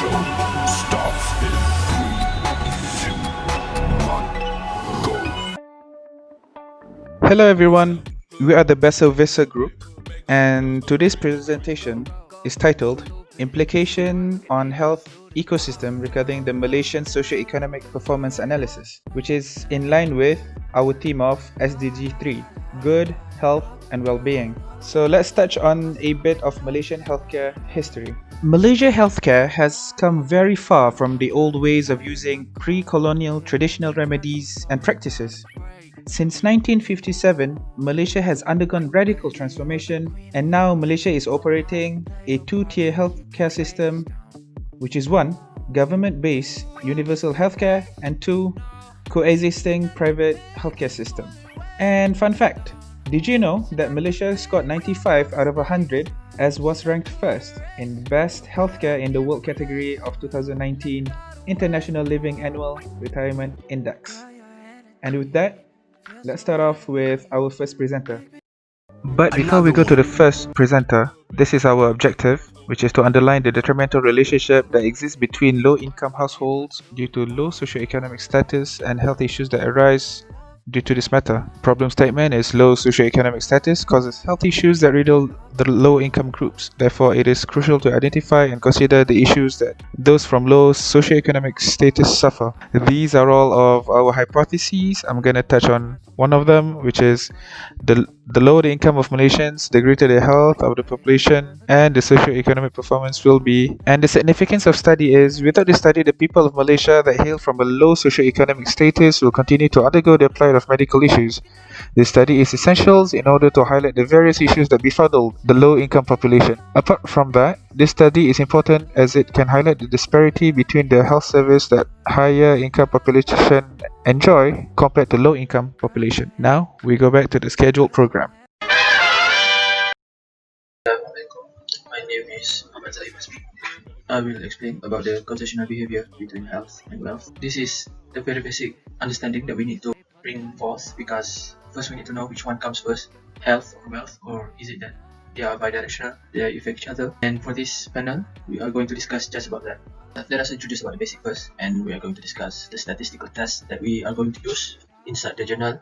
show starts in 3, 2, 1, go. Hello everyone, we are the Besserwisser group, and today's presentation is titled Implication on Health Ecosystem regarding the Malaysian Socio-Economic Performance Analysis, which is in line with our theme of SDG 3, Good, Health and Well-being. So let's touch on a bit of Malaysian healthcare history. Malaysia healthcare has come very far from the old ways of using pre-colonial traditional remedies and practices. Since 1957, Malaysia has undergone radical transformation, and now Malaysia is operating a two-tier healthcare system, which is 1. Government-based universal healthcare, and 2. Coexisting private healthcare system. And fun fact, did you know that Malaysia scored 95 out of 100 as was ranked first in Best Healthcare in the World category of 2019 International Living Annual Retirement Index? And with that, let's start off with our first presenter. But before we go to the first presenter, this is our objective, which is to underline the detrimental relationship that exists between low-income households due to low socioeconomic status and health issues that arise due to this matter. Problem statement is low socioeconomic status causes health issues that riddle the low-income groups. Therefore, it is crucial to identify and consider the issues that those from low socioeconomic status suffer. These are all of our hypotheses. I'm going to touch on one of them, which is the lower the income of Malaysians, the greater the health of the population and the socio-economic performance will be. And the significance of study is, without the study, the people of Malaysia that hail from a low socio-economic status will continue to undergo the plight of medical issues. This study is essential in order to highlight the various issues that befuddle the low-income population. Apart from that, this study is important as it can highlight the disparity between the health service that higher-income population enjoy compared to low-income population. Now, we go back to the scheduled program. My name is Mohamad Zaim. I will explain about the causational behavior between health and wealth. This is the very basic understanding that we need to bring forth, because first we need to know which one comes first, health or wealth, or is it that they are bidirectional, they affect each other. And for this panel, we are going to discuss just about that. Let us introduce about the basic first, and we are going to discuss the statistical tests that we are going to use inside the journal.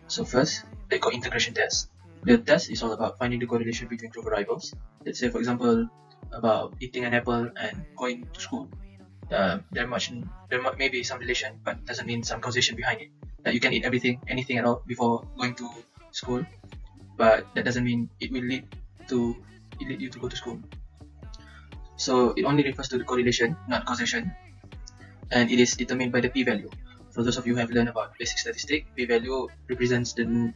So first, the co-integration test. The test is all about finding the correlation between two variables. Let's say, for example, about eating an apple and going to school. There may be some relation, but doesn't mean some causation behind it. That you can eat anything at all before going to school, but that doesn't mean it will lead you to go to school. So it only refers to the correlation, not causation, and it is determined by the p-value. For those of you who have learned about basic statistics, p-value represents the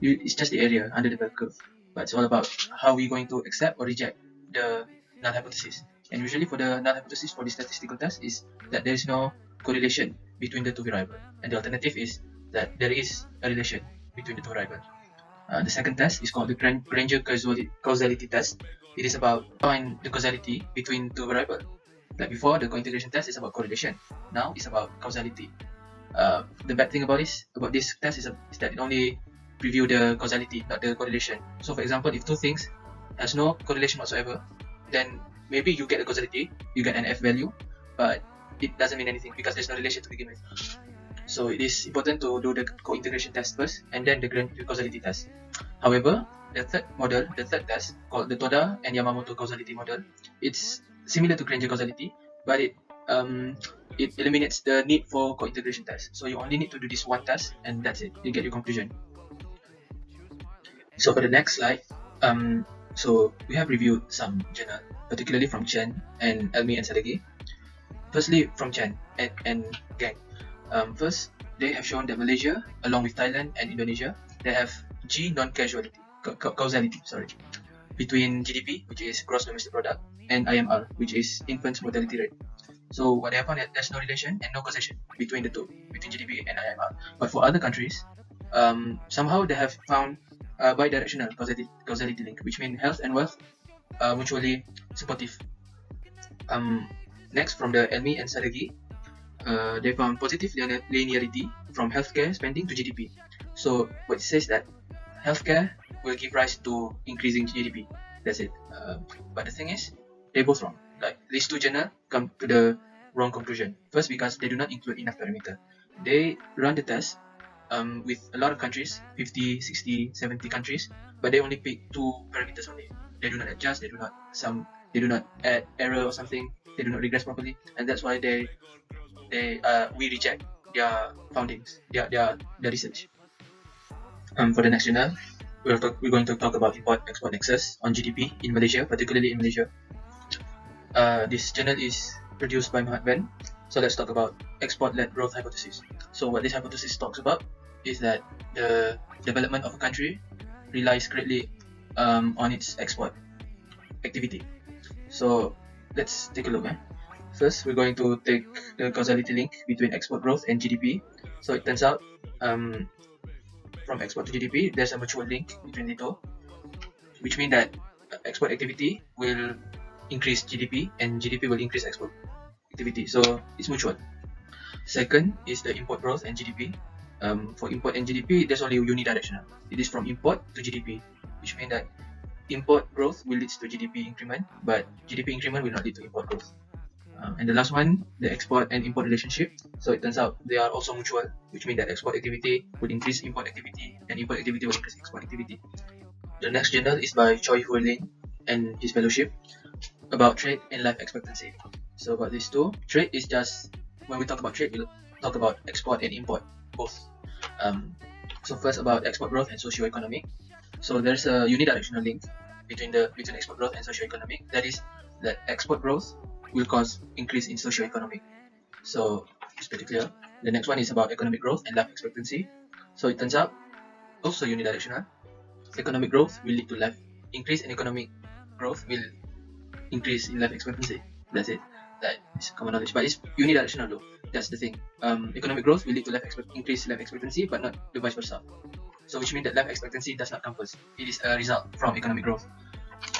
it's just the area under the bell curve, but it's all about how we're going to accept or reject the null hypothesis. And usually for the null hypothesis for the statistical test is that there is no correlation between the two variables, and the alternative is that there is a relation between the two variables. The second test is called the Granger causality test. It is about find the causality between two variables. Like before, the co-integration test is about correlation. Now it's about causality. The bad thing about this test is that it only preview the causality, not the correlation. So for example, if two things has no correlation whatsoever, then maybe you get a causality, you get an F value, but it doesn't mean anything because there's no relation to begin with. So it is important to do the co-integration test first and then the causality test. However, the third test called the Toda and Yamamoto causality model, it's similar to Granger causality, but it eliminates the need for co-integration test. So you only need to do this one test and that's it. You get your conclusion. So for the next slide, so we have reviewed some journal, particularly from Chen and Elmi and Sadeghi. Firstly, from Chen and gang. First, they have shown that Malaysia, along with Thailand and Indonesia, they have G non-causality, between GDP, which is gross domestic product, and IMR, which is infant mortality rate. So what they have found is there's no relation and no causation between the two, between GDP and IMR. But for other countries, somehow they have found a bidirectional causality link, which means health and wealth are mutually supportive. Next, from the Elmi and Sadeghi, they found positive linearity from healthcare spending to GDP. So what it says that healthcare will give rise to increasing GDP. That's it. But the thing is, they're both wrong. Like these two journals come to the wrong conclusion. First, because they do not include enough parameter. They run the test with a lot of countries, 50, 60, 70 countries, but they only pick two parameters only. They do not adjust, they do not add error or something, they do not regress properly, and that's why we reject their findings, their research. For the next journal, we're going to talk about import-export nexus on GDP in Malaysia, particularly in Malaysia. This journal is produced by Mohamad. So let's talk about export-led growth hypothesis. So what this hypothesis talks about is that the development of a country relies greatly on its export activity. So let's take a look. First, we're going to take the causality link between export growth and GDP. So it turns out from export to GDP, there's a mutual link between the two, which means that export activity will increase GDP and GDP will increase export activity. So it's mutual. Second is the import growth and GDP. For import and GDP, there's only unidirectional. It is from import to GDP, which means that import growth will lead to GDP increment, but GDP increment will not lead to import growth. And the last one, the export and import relationship. So it turns out they are also mutual, which means that export activity will increase import activity and import activity will increase export activity. The next journal is by Choi Hui Lin and his fellowship about trade and life expectancy. So about these two, trade is just, when we talk about trade, we'll talk about export and import, both. So first about export growth and socio-economic. So there's a unidirectional link between export growth and socio-economic. That is, that export growth will cause increase in socio-economic. So it's pretty clear. The next one is about economic growth and life expectancy. So it turns out also unidirectional. Economic growth will lead to life increase, and economic growth will increase in life expectancy. That's it. That is common knowledge, but it's unidirectional though. That's the thing. Economic growth will lead to increase life expectancy, but not the vice versa. So which means that life expectancy does not come first. It is a result from economic growth.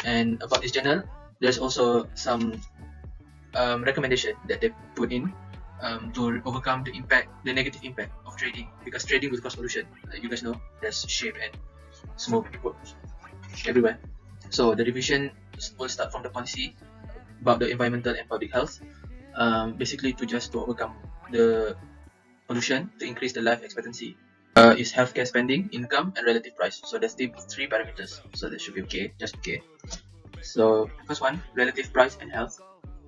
And about this journal, there's also some recommendation that they put in to overcome the negative impact of trading, because trading will cause pollution. You guys know there's shape and smoke everywhere. So the revision will start from the policy about the environmental and public health, basically to overcome the pollution, to increase the life expectancy. Is healthcare spending, income, and relative price. So that's the three parameters. So that should be okay, just okay. So first one, relative price and health.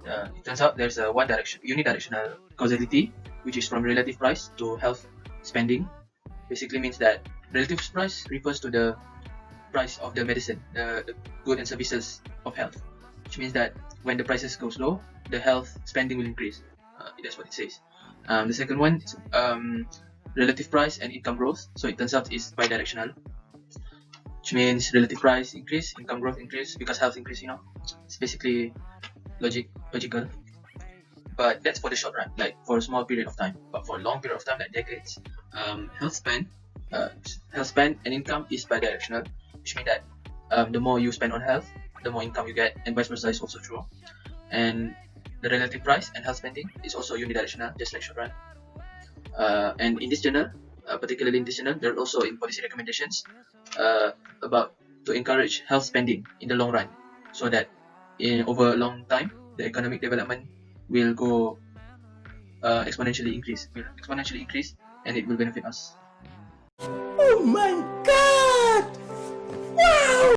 It turns out there's a unidirectional causality, which is from relative price to health spending. Basically means that relative price refers to the price of the medicine, the goods and services of health, which means that when the prices go low, the health spending will increase. That's what it says. The second one is relative price and income growth. So it turns out it's bidirectional, which means relative price increase, income growth increase because health increase. It's basically logical. But that's for the short run, like for a small period of time. But for a long period of time, like decades, health spend and income is bidirectional, which means that the more you spend on health, the more income you get, and vice versa is also true. And the relative price and health spending is also unidirectional, just like short run. And in this journal, particularly in this journal, there are also in policy recommendations about to encourage health spending in the long run, so that over a long time, the economic development will go exponentially increase, and it will benefit us. Oh my god! Wow!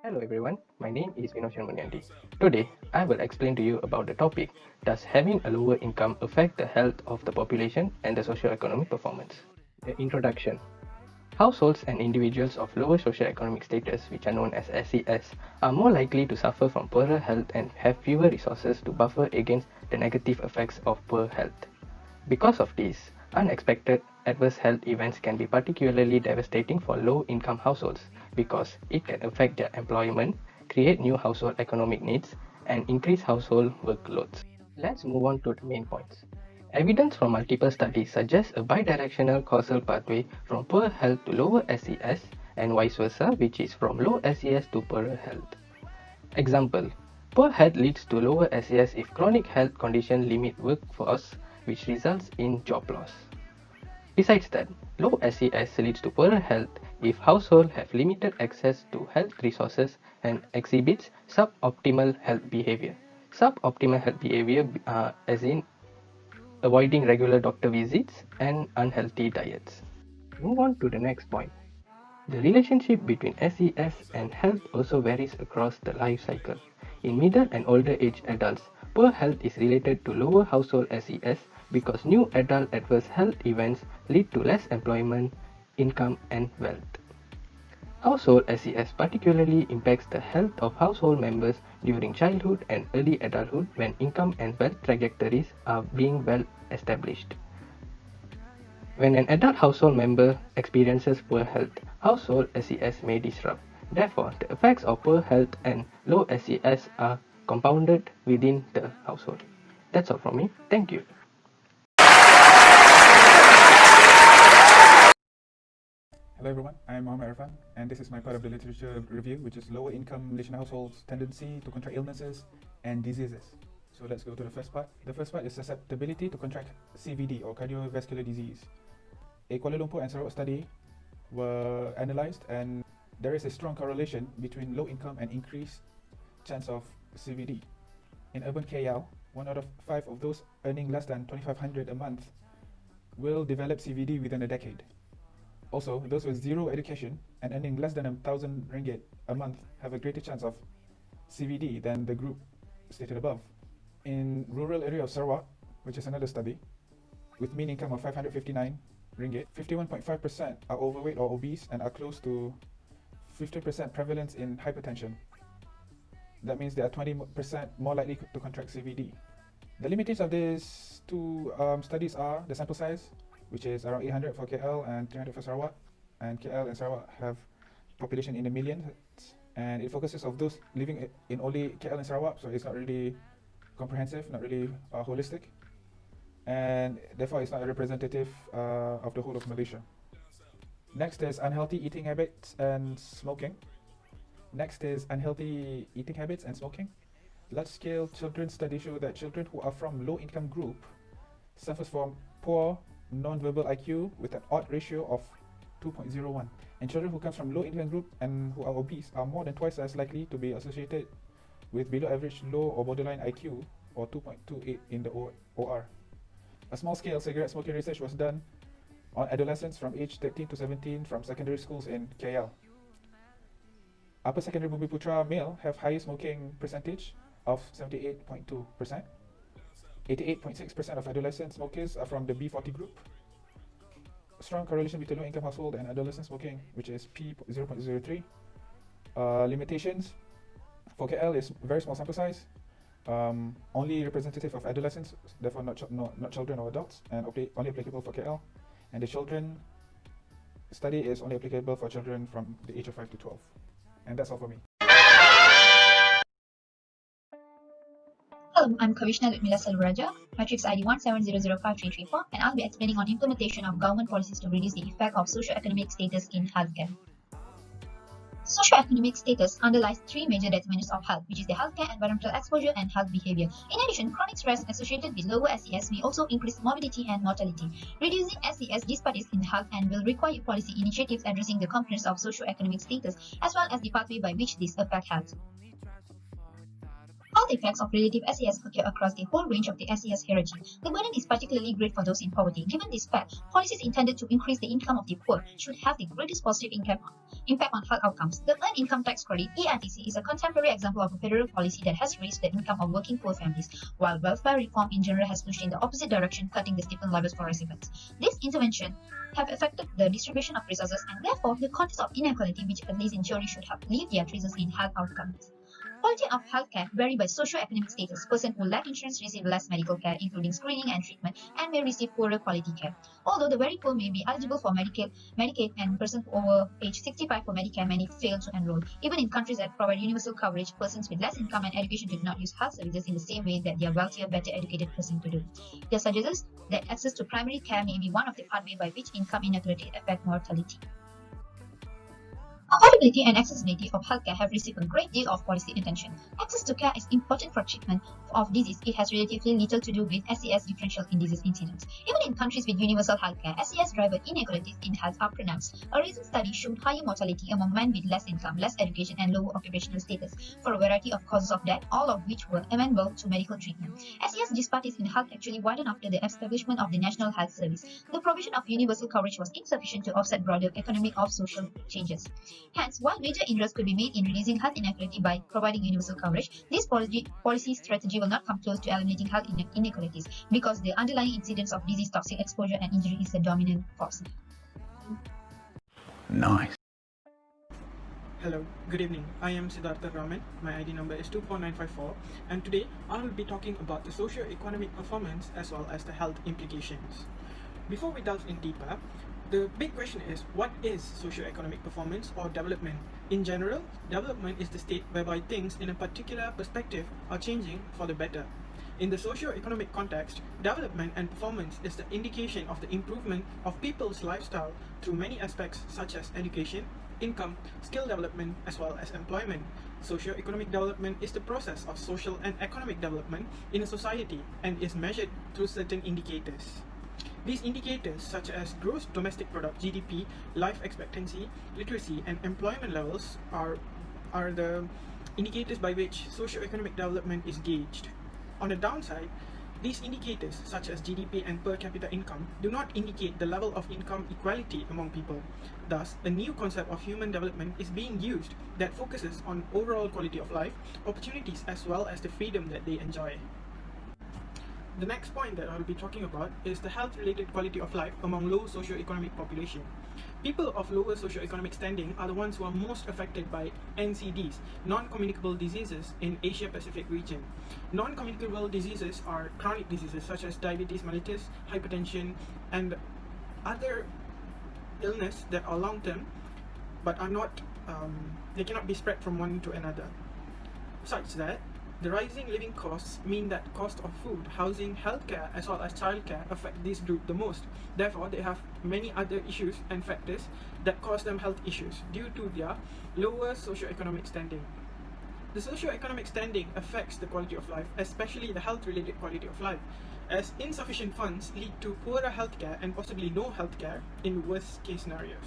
Hello everyone, my name is Vinosheen Muniandy. Today, I will explain to you about the topic, does having a lower income affect the health of the population and the socio-economic performance? The introduction. Households and individuals of lower socio-economic status, which are known as SES, are more likely to suffer from poorer health and have fewer resources to buffer against the negative effects of poor health. Because of this, unexpected adverse health events can be particularly devastating for low-income households because it can affect their employment, create new household economic needs, and increase household workloads. Let's move on to the main points. Evidence from multiple studies suggests a bidirectional causal pathway from poor health to lower SES and vice versa, which is from low SES to poorer health. Example, poor health leads to lower SES if chronic health conditions limit workforce, which results in job loss. Besides that, low SES leads to poorer health if households have limited access to health resources and exhibits suboptimal health behavior, Suboptimal health behavior, as in avoiding regular doctor visits and unhealthy diets. Move on to the next point. The relationship between SES and health also varies across the life cycle. In middle and older age adults, poor health is related to lower household SES because new adult adverse health events lead to less employment, income, and wealth. Household SES particularly impacts the health of household members during childhood and early adulthood when income and wealth trajectories are being well established. When an adult household member experiences poor health, household SES may disrupt. Therefore, the effects of poor health and low SES are compounded within the household. That's all from me. Thank you. Hello everyone, I'm Mohamad Irfan, and this is my part of the literature review, which is lower income Malaysian households' tendency to contract illnesses and diseases. So let's go to the first part. The first part is susceptibility to contract CVD or cardiovascular disease. A Kuala Lumpur and Sarawak study were analysed, and there is a strong correlation between low income and increased chance of CVD. In urban KL, 1 out of 5 of those earning less than 2,500 a month will develop CVD within a decade. Also, those with zero education and earning less than 1,000 ringgit a month have a greater chance of CVD than the group stated above. In rural area of Sarawak, which is another study, with mean income of 559 ringgit, 51.5% are overweight or obese and are close to 50% prevalence in hypertension. That means they are 20% more likely to contract CVD. The limitations of these two studies are the sample size, which is around 800 for KL and 300 for Sarawak, and KL and Sarawak have population in the millions, and it focuses of those living in only KL and Sarawak, so it's not really comprehensive, not really holistic, and therefore it's not representative of the whole of Malaysia. Next is unhealthy eating habits and smoking. Large-scale children studies show that children who are from low-income group suffers from poor non-verbal IQ with an odd ratio of 2.01, and children who come from low-income group and who are obese are more than twice as likely to be associated with below-average low or borderline IQ, or 2.28 in the OR. A small-scale cigarette smoking research was done on adolescents from age 13 to 17 from secondary schools in KL. Upper secondary Bumiputra male have higher smoking percentage of 78.2%. 88.6% of adolescent smokers are from the B40 group. Strong correlation between low-income household and adolescent smoking, which is P0.03. Limitations for KL is very small sample size, only representative of adolescents, therefore not children or adults, and only applicable for KL. And the children study is only applicable for children from the age of 5 to 12. And that's all for me. Hello, I'm Kavishna Ludmillaa matrix ID 17005334, and I'll be explaining on implementation of government policies to reduce the effect of socio-economic status in healthcare. Socio-economic status underlies three major determinants of health, which is the healthcare, environmental exposure, and health behavior. In addition, chronic stress associated with lower SES may also increase morbidity and mortality. Reducing SES disparities in health and will require policy initiatives addressing the components of socio-economic status as well as the pathway by which these affect health. Health effects of relative SES occur across the whole range of the SES hierarchy. The burden is particularly great for those in poverty. Given this fact, policies intended to increase the income of the poor should have the greatest positive impact on health outcomes. The Earned Income Tax Credit (EITC) is a contemporary example of a federal policy that has raised the income of working poor families, while welfare reform in general has pushed in the opposite direction, cutting the stipend levels for residents. This intervention have affected the distribution of resources and therefore the context of inequality, which at least in theory should have leave their traces in health outcomes. Quality of healthcare vary by socio-economic status. Persons who lack insurance receive less medical care, including screening and treatment, and may receive poorer quality care. Although the very poor may be eligible for Medicaid, and persons over age 65 for Medicare may fail to enroll. Even in countries that provide universal coverage, persons with less income and education do not use health services in the same way that their wealthier, better educated persons do. This suggests that access to primary care may be one of the pathways by which income inequality affect mortality. Affordability and accessibility of healthcare have received a great deal of policy attention. Access to care is important for treatment of disease. It has relatively little to do with SES differential in disease incidence. Even in countries with universal healthcare, SES-driven inequalities in health are pronounced. A recent study showed higher mortality among men with less income, less education, and lower occupational status for a variety of causes of death, all of which were amenable to medical treatment. SES disparities in health actually widened after the establishment of the National Health Service. The provision of universal coverage was insufficient to offset broader economic or social changes. Hence, while major inroads could be made in reducing health inequality by providing universal coverage, this policy strategy will not come close to eliminating health inequalities because the underlying incidence of disease, toxic exposure, and injury is the dominant force. Nice. Hello, good evening. I am Sidhaarthar Raman. My ID number is 24954, and today I will be talking about the socio-economic performance as well as the health implications. Before we delve in deeper, the big question is, what is socio-economic performance or development? In general, development is the state whereby things in a particular perspective are changing for the better. In the socio-economic context, development and performance is the indication of the improvement of people's lifestyle through many aspects such as education, income, skill development, as well as employment. Socio-economic development is the process of social and economic development in a society and is measured through certain indicators. These indicators such as gross domestic product (GDP), life expectancy, literacy, and employment levels are the indicators by which socio-economic development is gauged. On the downside, these indicators such as GDP and per capita income do not indicate the level of income equality among people. Thus, a new concept of human development is being used that focuses on overall quality of life, opportunities, as well as the freedom that they enjoy. The next point that I will be talking about is the health-related quality of life among low socio-economic population. People of lower socio-economic standing are the ones who are most affected by NCDs, non-communicable diseases in Asia-Pacific region. Non-communicable diseases are chronic diseases such as diabetes mellitus, hypertension, and other illness that are long-term but are not, they cannot be spread from one to another. Such that the rising living costs mean that cost of food, housing, healthcare, as well as childcare affect this group the most. Therefore, they have many other issues and factors that cause them health issues due to their lower socio-economic standing. The socio-economic standing affects the quality of life, especially the health-related quality of life, as insufficient funds lead to poorer healthcare and possibly no healthcare in worst-case scenarios.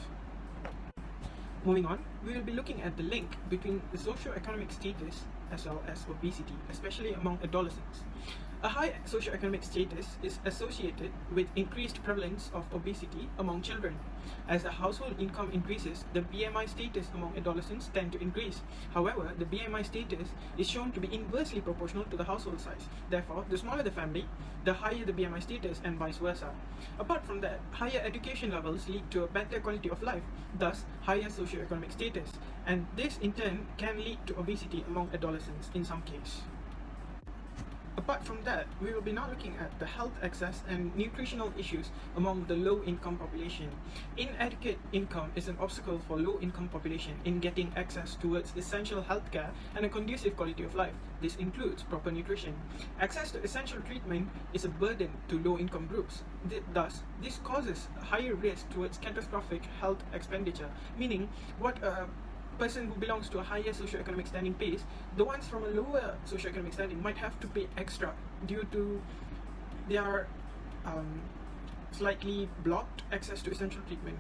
Moving on, we will be looking at the link between the socio-economic status as well as obesity, especially among adolescents. A high socio-economic status is associated with increased prevalence of obesity among children. As the household income increases, the BMI status among adolescents tend to increase. However, the BMI status is shown to be inversely proportional to the household size. Therefore, the smaller the family, the higher the BMI status, and vice versa. Apart from that, higher education levels lead to a better quality of life, thus higher socio-economic status, and this in turn can lead to obesity among adolescents in some cases. Apart from that, we will be now looking at the health access and nutritional issues among the low-income population. Inadequate income is an obstacle for low-income population in getting access towards essential healthcare and a conducive quality of life. This includes proper nutrition. Access to essential treatment is a burden to low-income groups. Thus, this causes a higher risk towards catastrophic health expenditure, meaning what a person who belongs to a higher socioeconomic standing pays, the ones from a lower socioeconomic standing might have to pay extra due to their slightly blocked access to essential treatment.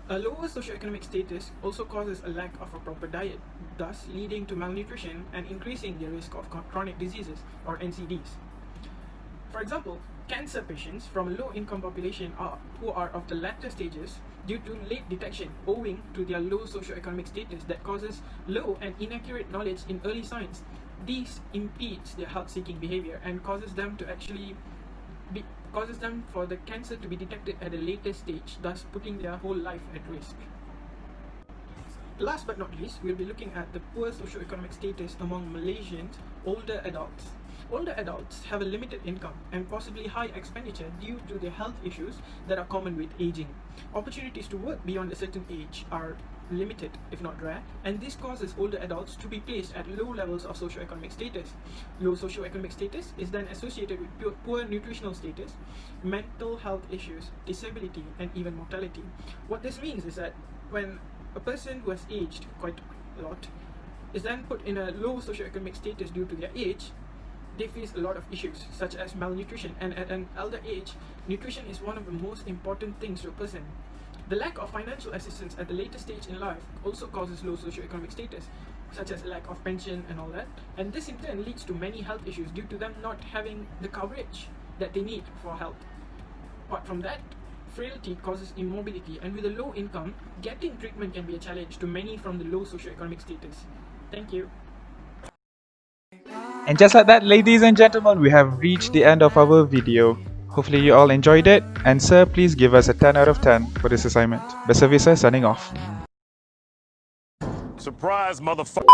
A lower socioeconomic status also causes a lack of a proper diet, thus leading to malnutrition and increasing the risk of chronic diseases or NCDs. For example, cancer patients from a low-income population who are of the latter stages due to late detection owing to their low socioeconomic status that causes low and inaccurate knowledge in early signs. These impedes their health-seeking behavior and causes them for the cancer to be detected at a later stage, thus putting their whole life at risk. Last but not least, we'll be looking at the poor socioeconomic status among Malaysians older adults. Older adults have a limited income and possibly high expenditure due to the health issues that are common with aging. Opportunities to work beyond a certain age are limited, if not rare, and this causes older adults to be placed at low levels of socioeconomic status. Low socioeconomic status is then associated with poor nutritional status, mental health issues, disability, and even mortality. What this means is that when a person who has aged quite a lot is then put in a low socioeconomic status due to their age, they face a lot of issues such as malnutrition, and at an elder age, nutrition is one of the most important things to a person. The lack of financial assistance at the later stage in life also causes low socioeconomic status, such as lack of pension and all that, and this in turn leads to many health issues due to them not having the coverage that they need for health. Apart from that, frailty causes immobility, and with a low income, getting treatment can be a challenge to many from the low socioeconomic status. Thank you. And just like that, ladies and gentlemen, we have reached the end of our video. Hopefully you all enjoyed it, and sir, please give us a 10 out of 10 for this assignment. Besserwisser signing off. Surprise, motherfucker.